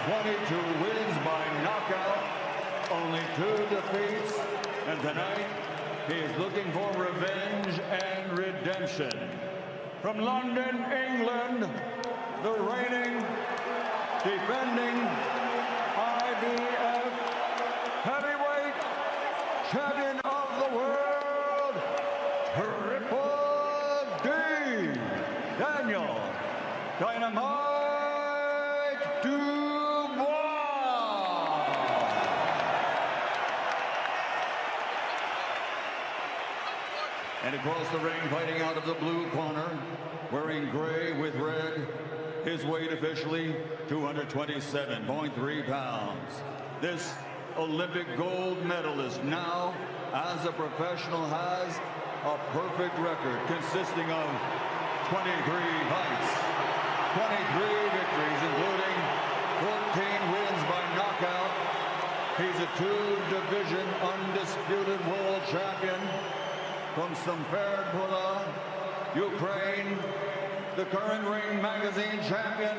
22 wins by knockout, only 2 defeats, and tonight he is looking for revenge and redemption. From London, England, the reigning, defending IBF heavyweight champion of the world, Triple D, Daniel Dynamite Dюбуа. And across the ring, fighting out of the blue corner, wearing gray with red, his weight officially 227.3 pounds. This Olympic gold medalist now, as a professional, has a perfect record consisting of 23 fights, 23 victories, including 14 wins by knockout. He's a 2-division undisputed world champion from Stamford, Ukraine, the current Ring Magazine champion,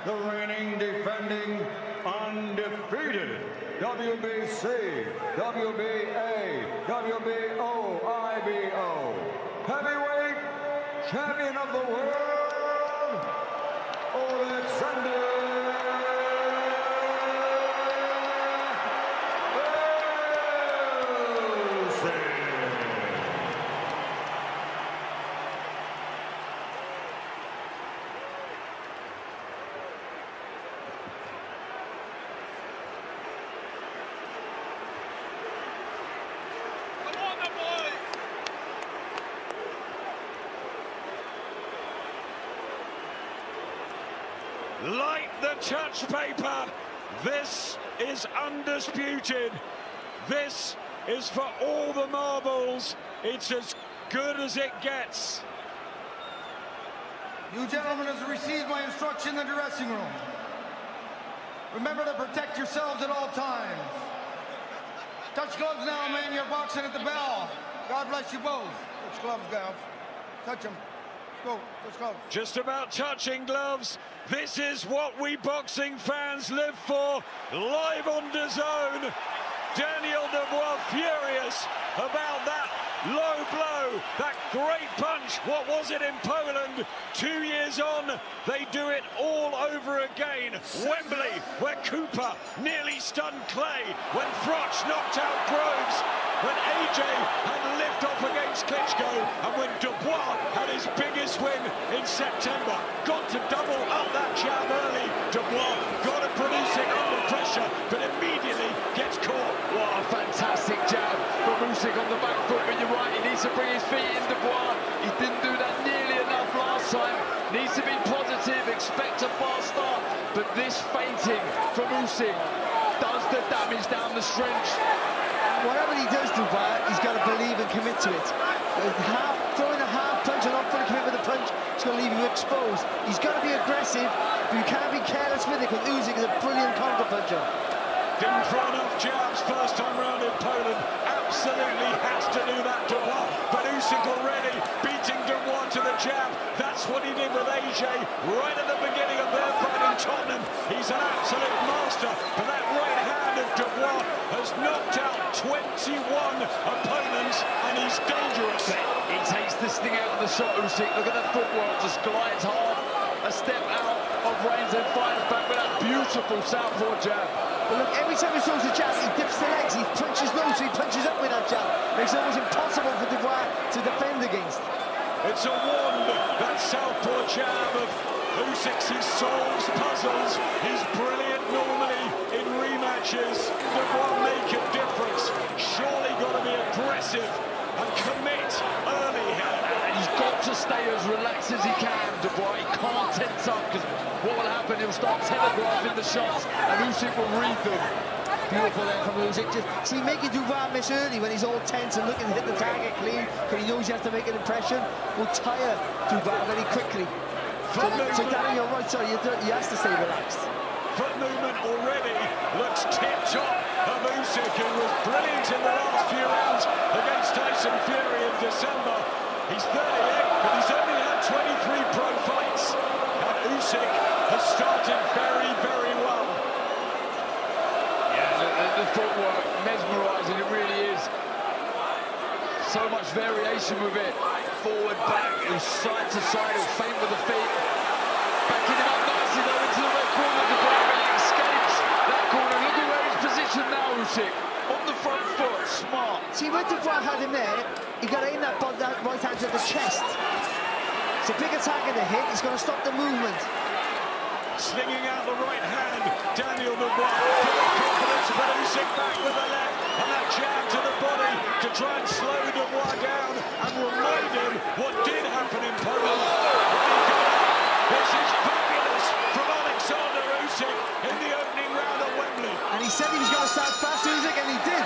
the reigning, defending, undefeated WBC, WBA, WBO, IBO, heavyweight champion of the world, Olександр Усик. Like the touch paper, this is undisputed. This is for all the marbles. It's as good as it gets. You gentlemen have received my instruction in the dressing room. Remember to protect yourselves at all times. Touch gloves now, man. You're boxing at the bell. God bless you both. Touch gloves, guys. Touch them. Go. Touch gloves. Just about touching gloves. This is what we boxing fans live for. Live on DAZN. Danіеля Dюбуa furious about that low blow, that great punch. What was it in Poland? 2 years on, they do it all over again. Wembley, where Cooper nearly stunned Clay, when Froch knocked out Groves, when AJ had lift off against Klitschko, and when Dubois had his biggest win in September. Got to double up that jab early. Dubois got to produce it under pressure, but immediately gets caught. What a fantastic jab from Usik on the back foot, but you're right, he needs to bring his feet in, Dubois. He didn't do that nearly enough last time. Needs to be positive, expect a fast start, but this feinting from Usik does the damage down the stretch. Whatever he does, Dюбуа, he's got to believe and commit to it. Throwing a half punch and not fully commit with a punch, it's going to leave you exposed. He's got to be aggressive, but you can't be careless with it, because Usik is a brilliant counter puncher. Didn't throw enough jabs first time round in Poland. Absolutely has to do that, Dubois. But Usik already beating Dubois to the jab. That's what he did with AJ right at the beginning of their fight in Tottenham. He's an absolute master. But that right hand of Dubois has knocked out 21 opponents, and he's dangerous. He takes the sting out of the shot, Usik. Look at that footwork, just glides half a step out of range and fires back with that beautiful southpaw jab. But look, every time he throws a jab, he dips the legs, he punches low, so he punches up with that jab. Makes it almost impossible for Dubois to defend against. It's a wonder, that southpaw jab of Usik. He solves puzzles. He's brilliant normally in rematches. Dubois make a difference. Surely got to be aggressive and commit early here. And he's got to stay as relaxed as he can, Dubois. He can't tense up, because what will happen, he'll start telegraphing the shots, and Usik will read them. Beautiful there from Usik. Just see, making Dubois miss early when he's all tense and looking to hit the target clean, because he knows he has to make an impression, will tire Dubois very quickly. So Danny, you're right, sorry, he has to stay relaxed. Foot movement already looks tip-top of Usik, who was brilliant in the last few rounds against Tyson Fury in December. He's 38, but he's only had 23 pro fights. And Usik has started very, very well. footwork, mesmerising, it really is. So much variation with it. Forward, back, side to side, he'll feint with the feet. Backing him up nicely though into the red corner. Dubois really escapes that corner. Look at where he's positioned now, Usik. On the front foot, smart. See, when Dubois had him there, he got to aim that right hand to the chest. It's a big attack in the hit, he's going to stop the movement. Slinging out the right hand, Daniel Debois full of confidence, but Usik back with the left, and that jab to the body to try and slow Debois down and remind him what did happen in Poland. This is fabulous from Alexander Usik in the opening round at Wembley. And he said he was going to start fast, Usik, and he did.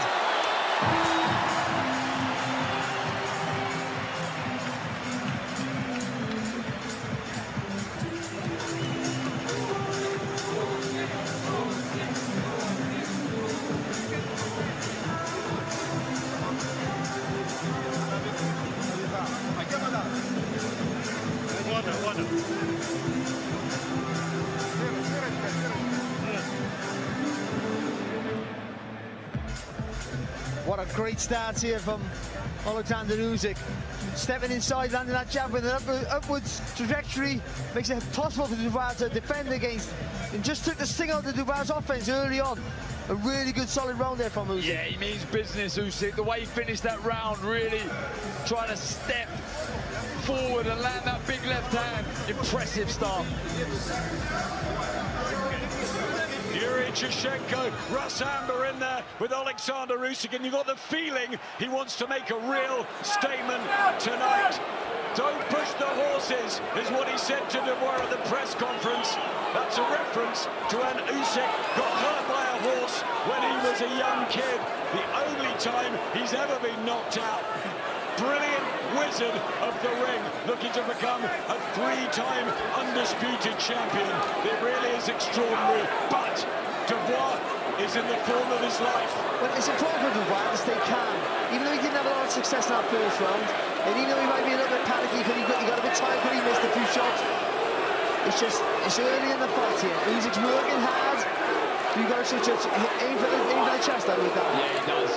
What a great start here from Alexander Usik. Stepping inside, landing that jab with an upwards trajectory, makes it possible for Dubois to defend against. And just took the sting out of Dubois' offense early on. A really good solid round there from Usik. Yeah, he means business, Usik. The way he finished that round, really trying to step forward and land that big left hand. Impressive start. Yuri Chushenko, Russ Amber in there with Alexander Usik, and you got the feeling he wants to make a real statement tonight. Don't push the horses, is what he said to Dubois at the press conference. That's a reference to when Usik got hurt by a horse when he was a young kid. The only time he's ever been knocked out. Brilliant wizard of the ring, looking to become a three-time undisputed champion. It really is extraordinary, but Dubois is in the form of his life. Well, it's important for Dubois to stay calm. Even though he didn't have a lot of success in that first round, and even though he might be a little bit panicky because he got a bit tired because he missed a few shots, it's early in the fight here. Usic's working hard. You've got to aim for the chest out with that. Yeah, he does.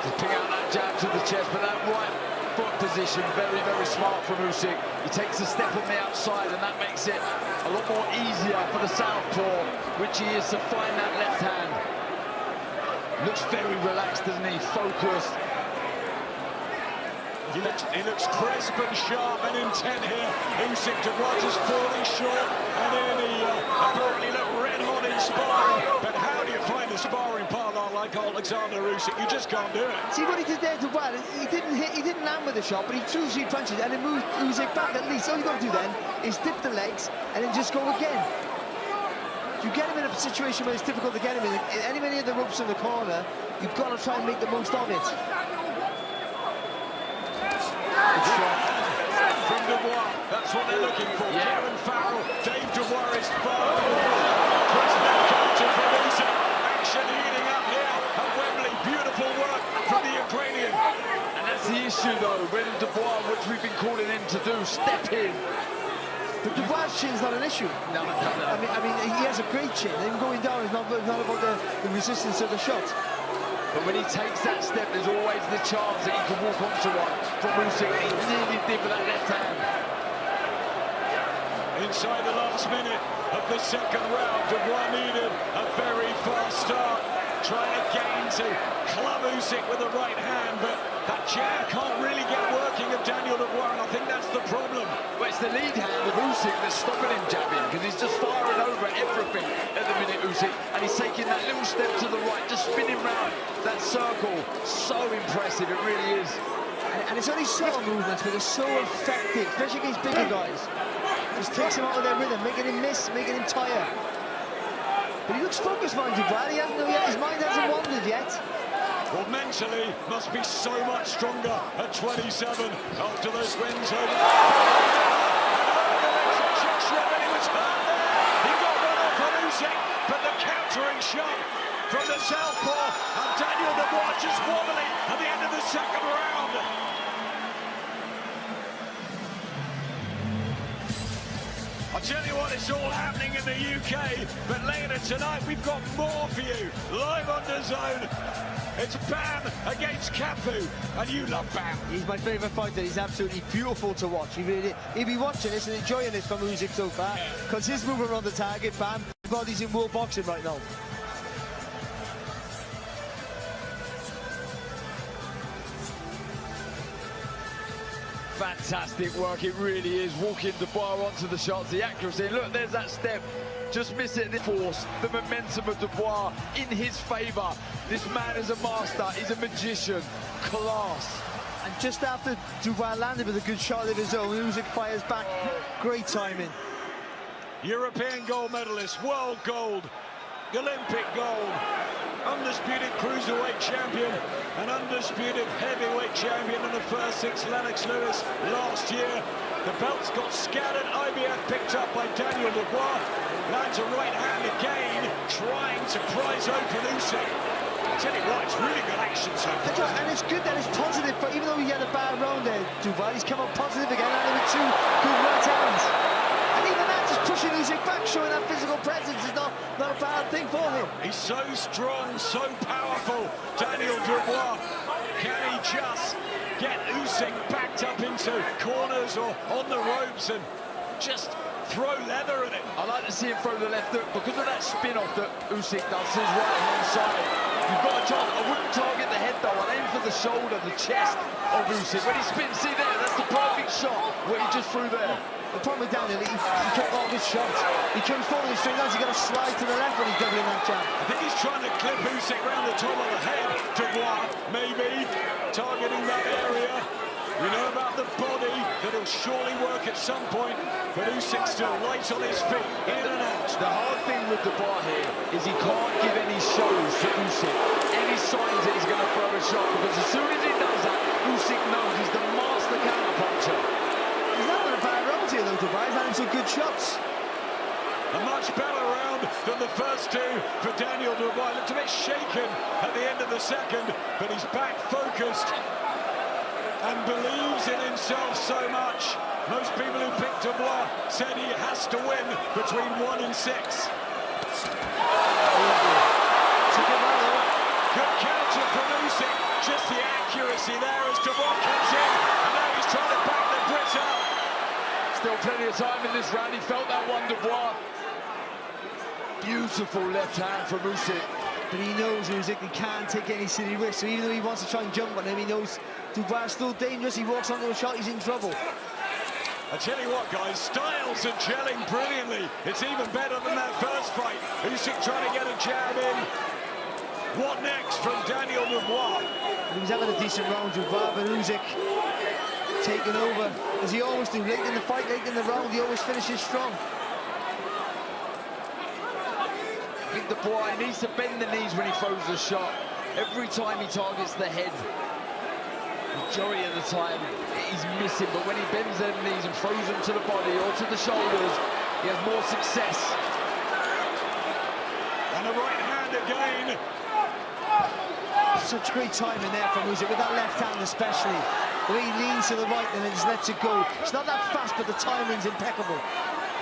Just pick out that jab to the chest, but that right foot position, very, very smart from Usik. He takes a step on the outside, and that makes it a lot more easier for the southpaw, which he is to find that left hand. Looks very relaxed, doesn't he? Focused. He looks crisp and sharp and intent here. Usik Dubois just falling short, and then he apparently looked red hot in sparring. But how do you find a sparring partner like Alexander Usik? You just can't do it. See what he did there, Dubois? He didn't land with a shot, but he threw 3 punches and it moved Usik back at least. All you got to do then is dip the legs and then just go again. You get him in a situation where it's difficult to get him in any many of the ropes in the corner. You've got to try and make the most of it. From Dubois, that's what they're looking for. Yeah. Kieran Farrell, Dave Dubois is far. Chris left counter from Usik. Action heating up here at Wembley. Beautiful work from the Ukrainian. And that's the issue, though, when Dubois, which we've been calling him to do, step in. But Dubois' chin's not an issue. No. I mean, he has a great chin. Him going down is not about the resistance of the shot. But when he takes that step, there's always the chance that he can walk onto one from Usik. He nearly did with that left hand. Inside the last minute of the second round, Dubois needed a very fast start. Trying again to club Usik with the right hand, but that jab can't really get working of Daniel Dubois, and I think that's the problem. Well, it's the lead hand of Usik that's stopping him jabbing, because he's just firing over everything at the minute, Usik, and he's taking that little step to the right, just spinning round that circle. So impressive, it really is. And it's only subtle movements, but they're so effective, especially against bigger guys. Just takes him out of their rhythm, making him miss, making him tire. But he looks focused, mind you, Brad. His mind hasn't wandered yet. Well, mentally, must be so much stronger at 27 after those wins over. He got one off on Usik, but the countering shot from the southpaw, and Daniel Dubois just wobbling at the end of the second round. I'll tell you what, it's all happening in the UK, but later tonight we've got more for you, live on the zone. It's Bam against Cafu, and you love Bam. He's my favourite fighter. He's absolutely beautiful to watch. He'll be watching this and enjoying this from Usik so far, because his movement on the target, Bam, body's in world boxing right now. Fantastic work, it really is. Walking Dubois onto the shots, the accuracy. Look, there's that step. Just miss it. The force, the momentum of Dubois in his favour. This man is a master, he's a magician. Class. And just after Dubois landed with a good shot of his own, Usik fires back. Great timing. European gold medalist, world gold, Olympic gold, undisputed cruiserweight champion, an undisputed heavyweight champion in the first 6, Lennox Lewis last year. The belts got scattered, IBF picked up by Daniel Dubois, lands a right hand again, trying to prize open Usik. I tell you what, it's really good action so far. And it's good that it's positive, but even though he had a bad round there, Dubois, he's come up positive again, and with 2 good right hands. And even that, just pushing Usik back, showing that physical presence is not a bad thing for him. He's so strong, so powerful, Daniel Dubois. Can he just get Usik backed up into corners or on the ropes and just throw leather at him? I like to see him throw the left hook because of that spin-off that Usik does his right hand side. You've got a chance. I wouldn't target the head though. I'd aim for the shoulder, the chest of Usik. When he spins, see there, that's the perfect shot, what he just threw there. The problem with Daniel, he kept all his shots. He comes forward and straight down, he's got to slide to the left when he's doubling that jab. I think he's trying to clip Usik round the top of the head. Dubois, maybe, targeting that area. We know about the body, that he'll surely work at some point, but Usyk's still light on his feet, in and out. The hard thing with Dubois here is he can't give any shows to Usik, any signs that he's going to throw a shot, because as soon as he does that, Usik knows he's the master counter-puncher. He's not having a bad round here though, Dubois. He's having some good shots. A much better round than the first 2 for Daniel Dubois. Looked a bit shaken at the end of the second, but he's back focused and believes in himself so much. Most people who picked Dubois said he has to win between 1 and 6. Good counter from Usik. Just the accuracy there as Dubois comes in, and now he's trying to back the Brit out. Still plenty of time in this round. He felt that one, Dubois. Beautiful left hand from Usik. But he knows Usik, he can't take any silly risks. So even though he wants to try and jump on him, he knows Dubois is still dangerous. He walks onto a shot, he's in trouble. I tell you what, guys, styles are gelling brilliantly. It's even better than that first fight. Usik trying to get a jab in. What next from Daniel Dubois? He was having a decent round, Dubois, but Usik taking over, as he always do. Late in the fight, late in the round, he always finishes strong. I think Dubois needs to bend the knees when he throws the shot. Every time he targets the head, majority of the time he's missing, but when he bends the knees and throws them to the body or to the shoulders, he has more success. And the right hand again. Such great timing there from Usik, with that left hand especially. The way he leans to the right and then just lets it go. It's not that fast, but the timing's impeccable.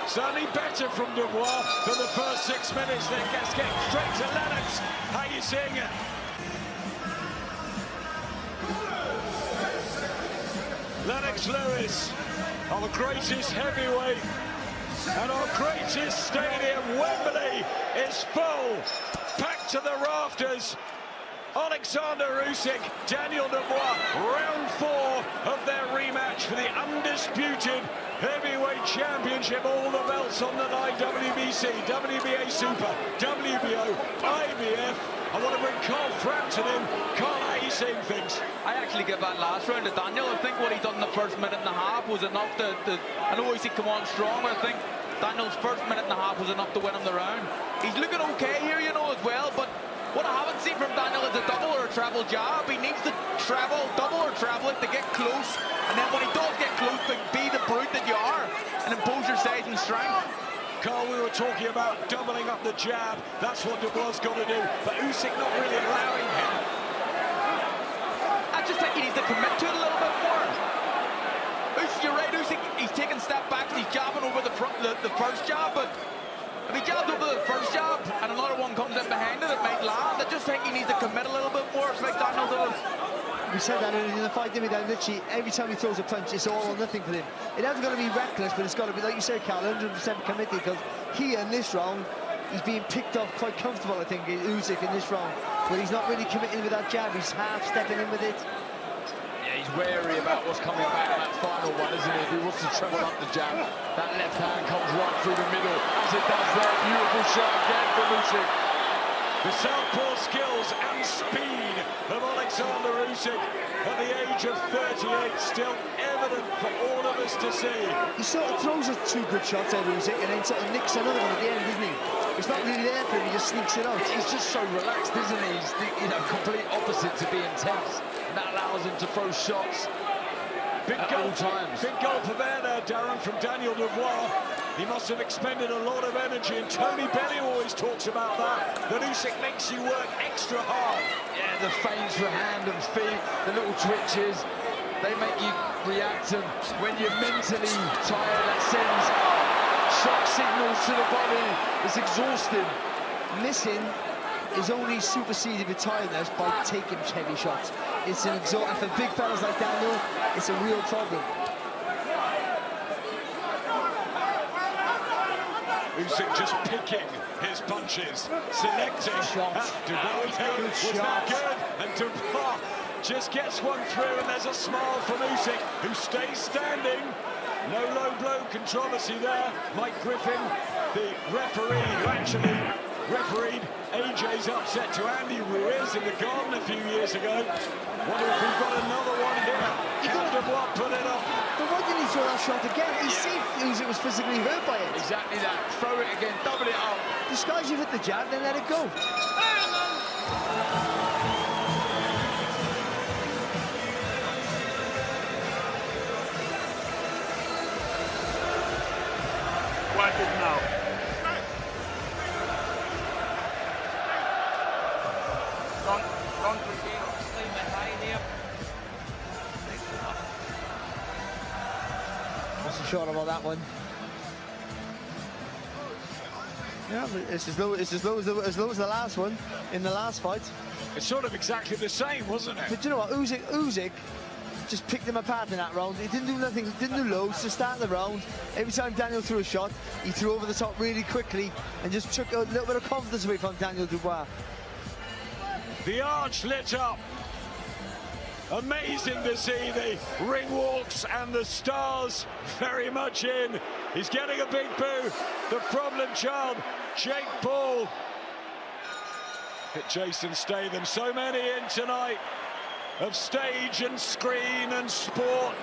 Certainly better from Dubois than the first 6 minutes. Then gets getting straight to Lennox. How are you seeing it? Lennox Lewis, our greatest heavyweight, and our greatest stadium, Wembley, is full, packed to the rafters. Alexander Usik, Daniel Dubois, round 4 of their rematch for the undisputed heavyweight championship. All the belts on the line, WBC, WBA Super, WBO, IBF. I want to bring Carl Frampton in. Carl, how are you seeing things? I actually give that last round to Daniel. I think what he done in the first minute and a half was enough to I know Usik come on strong, but I think Daniel's first minute and a half was enough to win him the round. He's looking okay here, you know, as well, but what I haven't seen from Daniel is a double or a treble jab. He needs to travel, double or treble it to get close. And then when he does get close, be the brute that you are and impose your size and strength. Carl, we were talking about doubling up the jab. That's what Dubois got to do. But Usik not really allowing him. I just think he needs to commit to it a little bit more. You're right, Usyk, he's taking a step back and he's jabbing over the front, the first jab, but if he jabs over the first jab and another one comes in behind it, it might land. I just think he needs to commit a little bit more, like Daniel does. We said that in the fight, didn't we, Dan? Literally, every time he throws a punch, it's all or nothing for him. It hasn't got to be reckless, but it's got to be, like you said, Cal, 100% committed, because here in this round, he's being picked off quite comfortable, I think, Usyk in this round, but he's not really committing with that jab, he's half stepping in with it. Yeah, he's wary about what's coming back in that final one, isn't he? If he wants to treble up the jab, that left hand comes right through the middle, as it does there. Beautiful shot again from Usyk. The southpaw skills and speed of Alexander Usik at the age of 38, still evident for all of us to see. He sort of throws us two good shots out of Usyk and then sort of nicks another one at the end, doesn't he? It's not really there for him, he just sneaks it out. He's just so relaxed, isn't he? He's the complete opposite to being tense. And that allows him to throw shots at all times. Big goal for there, Darren, from Daniel Debois. He must have expended a lot of energy, and Tony Benny always talks about that Usyk makes you work extra hard. Yeah, the feints for hand and feet, the little twitches, they make you react, and when you're mentally tired, that sends shock signals to the body. It's exhausting. Missing is only superseded with tiredness by taking heavy shots. It's an and for big fellas like Daniel, it's a real problem. Usyk just picking his punches, selecting. Dubois was that good, and Dubois just gets one through, and there's a smile from Usyk, who stays standing. No low blow controversy there. Mike Griffin, the referee, who actually refereed AJ's upset to Andy Ruiz in the Garden a few years ago. Wonder if we've got another one here. Can Dubois put it up? But why didn't he throw that shot again? He's safe. Usyk was physically hurt by it. Exactly that. Throw it again, double it up. Disguise you with the jab, then let it go. Wipe it now. Wasn't sure about that one. Yeah, but it's as low as the last one in the last fight. It's sort of exactly the same, wasn't it? But you know what, Usyk just picked him apart in that round. He didn't do nothing, didn't do loads to start the round. Every time Daniel threw a shot, he threw over the top really quickly and just took a little bit of confidence away from Daniel Dubois. The arch lit up. Amazing to see the ring walks and the stars very much in. He's getting a big boo. The problem child, Jake Paul. Hit Jason Statham. So many in tonight of stage and screen and sport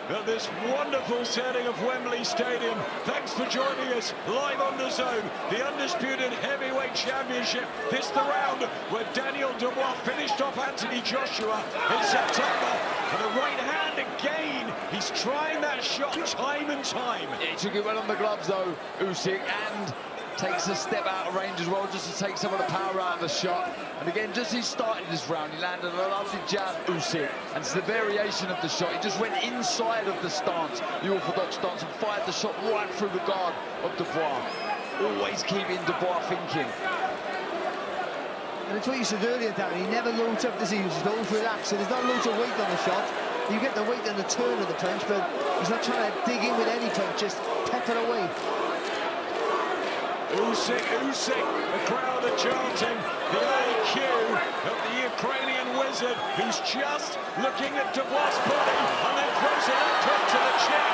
at this wonderful setting of Wembley Stadium. Thanks for joining us live on the Zone, the undisputed heavyweight championship. This the round where Daniel Dubois finished off Anthony Joshua in September. And the right hand again. He's trying that shot time and time. Yeah, he took it well on the gloves though, Usyk, and takes a step out of range as well, just to take some of the power out of the shot. And again, just as he started this round, he landed a lovely jab, Usyk, and it's the variation of the shot. He just went inside of the stance, the orthodox stance, and fired the shot right through the guard of Dubois. Always keeping Dubois thinking. And it's what you said earlier, Darren, he never loads up the heels, he's always relaxed, so there's not loads of weight on the shot. You get the weight on the turn of the punch, but he's not trying to dig in with any punch, just pepper away. Usik, the crowd are chanting the IQ of the Ukrainian wizard, who's just looking at Dubois' body and then throws a left hook to the chin.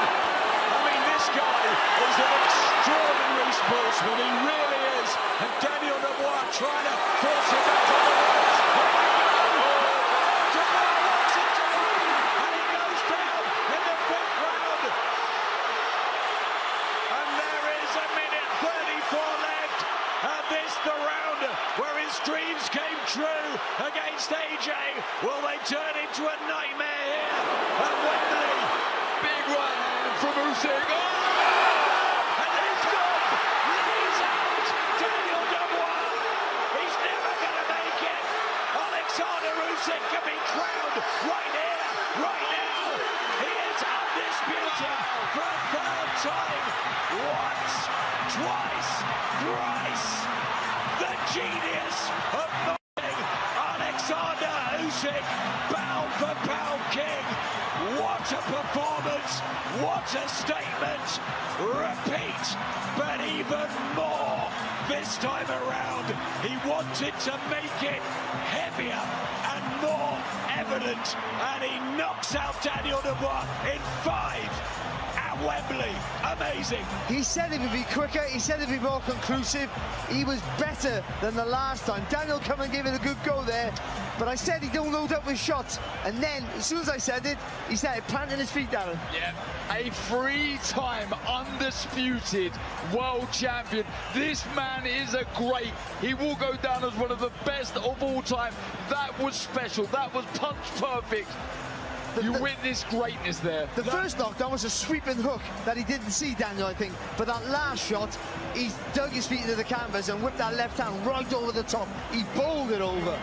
I mean, this guy is an extraordinary sportsman, he really is. And Daniel Dubois trying to force him back on the ropes. Dubois locks it to the ring, and he goes down in the 5th round. And there is a minute 34 left, and this the round where his dreams came true against AJ. Will they turn into a nightmare here at Wembley? Big right hand from Usik. Oh! And he's gone. He's out. Daniel Dubois. He's never going to make it. Alexander Usik can be crowned right here, right now. He is undisputed. undisputed for a third time. Once, twice, thrice. The genius of knocking Alexander Usik, pound for pound king. What a performance, what a statement. Repeat, but even more this time around. He wanted to make it heavier and more evident, and he knocks out Daniel Debois in 5 at Wembley. Amazing. He said it would be quicker, he said it would be more conclusive. He was better than the last time. Daniel come and gave it a good go there, but I said he don't load up with shots. And then, as soon as I said it, he started planting his feet, Darren. Yeah, a three-time undisputed world champion. This man is a great. He will go down as one of the best of all time. That was special. That was punch perfect. You witnessed greatness there. The first knockdown was a sweeping hook that he didn't see, Daniel, I think. But that last shot, he dug his feet into the canvas and whipped that left hand right over the top. He bowled it over.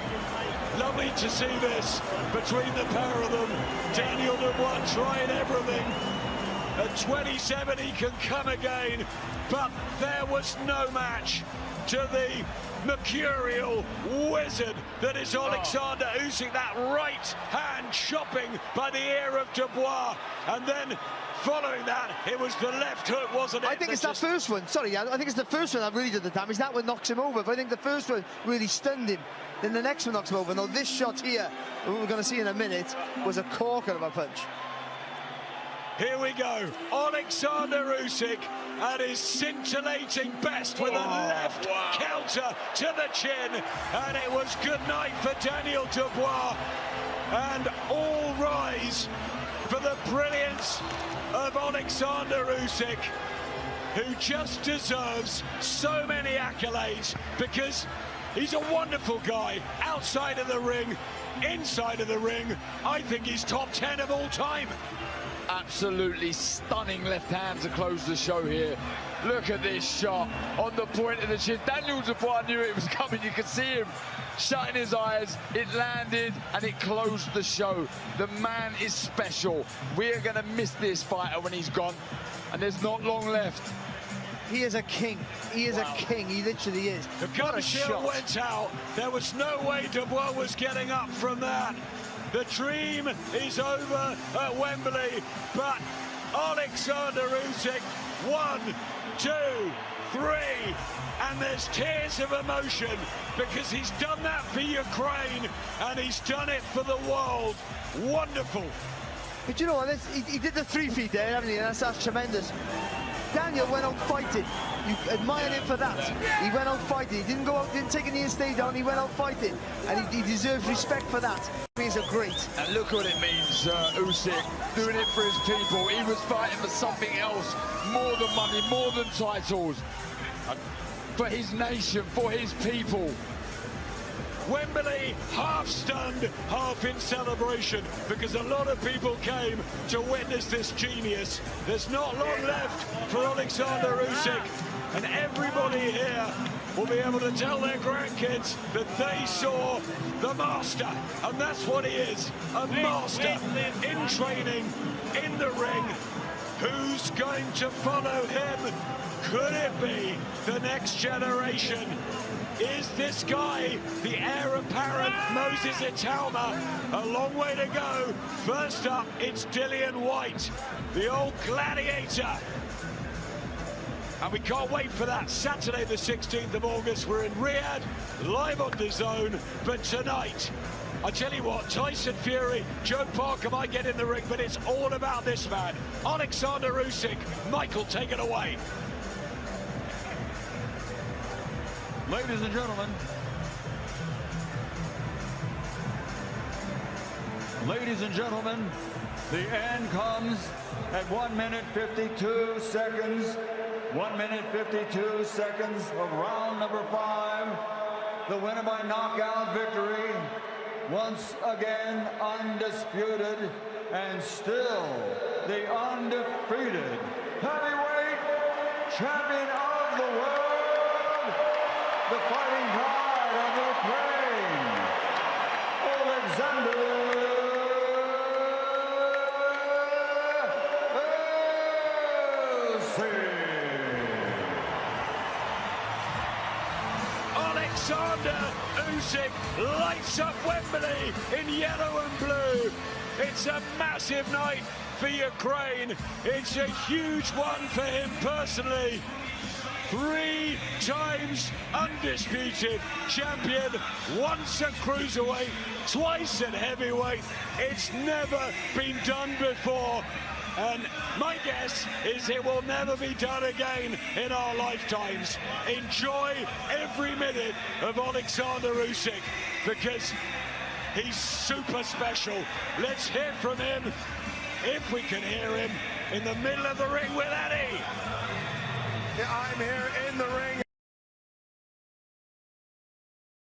Lovely to see this between the pair of them. Daniel Dubois trying everything. At 27 he can come again, but there was no match to the mercurial wizard that is Alexander Usik. That right hand chopping by the ear of Dubois, and then following that it was the left hook, wasn't it? I think it's that first one, sorry, I think it's the first one that really did the damage. That one knocks him over, but I think the first one really stunned him. Then the next one knocks him over. Now this shot here, what we're going to see in a minute, was a corker of a punch. Here we go, Alexander Usik at his scintillating best with a left counter to the chin, and it was good night for Daniel Dubois. And all rise for the brilliance of Alexander Usik, who just deserves so many accolades because he's a wonderful guy outside of the ring, inside of the ring. I think he's top 10 of all time. Absolutely stunning left hand to close the show here. Look at this shot on the point of the chin. Daniel Dubois knew it was coming. You could see him shutting his eyes. It landed and it closed the show. The man is special. We're going to miss this fighter when he's gone, and there's not long left. He is a king. He is a king. He literally is. The gun shield went out. There was no way Dubois was getting up from that. The dream is over at Wembley, but Alexander Usik, 1, 2, 3, and there's tears of emotion because he's done that for Ukraine and he's done it for the world. Wonderful. But you know what, he did the 3 feet there, haven't he? And that's tremendous. Daniel went out fighting. You admire him for that. He went out fighting. He didn't go out, didn't take a knee and stay down. He went out fighting, and he deserves respect for that. He's a great. And look what it means, Usik, doing it for his people. He was fighting for something else, more than money, more than titles, for his nation, for his people. Wembley half stunned, half in celebration because a lot of people came to witness this genius. There's not long left for Alexander Usik, and everybody here will be able to tell their grandkids that they saw the master, and that's what he is, a master in training, in the ring. Who's going to follow him? Could it be the next generation? Is this guy the heir apparent Moses Italma? A long way to go. First up, it's Dillian White, the old gladiator. And we can't wait for that. Saturday the 16th of August, we're in Riyadh, live on DAZN. But tonight, I tell you what, Tyson Fury, Joe Parker might get in the ring, but it's all about this man, Alexander Usik. Michael, take it away. Ladies and gentlemen, the end comes at 1 minute 52 seconds. 1 minute 52 seconds of round number 5. The winner by knockout victory, once again undisputed and still the undefeated heavyweight champion of the world, the fighting pride of Ukraine, Alexander Alexander Usik lights up Wembley in yellow and blue. It's a massive night for Ukraine. It's a huge one for him personally. 3 times undisputed champion, once at cruiserweight, twice at heavyweight. It's never been done before. And my guess is it will never be done again in our lifetimes. Enjoy every minute of Alexander Usik because he's super special. Let's hear from him, if we can hear him, in the middle of the ring with Eddie. I'm here in the ring.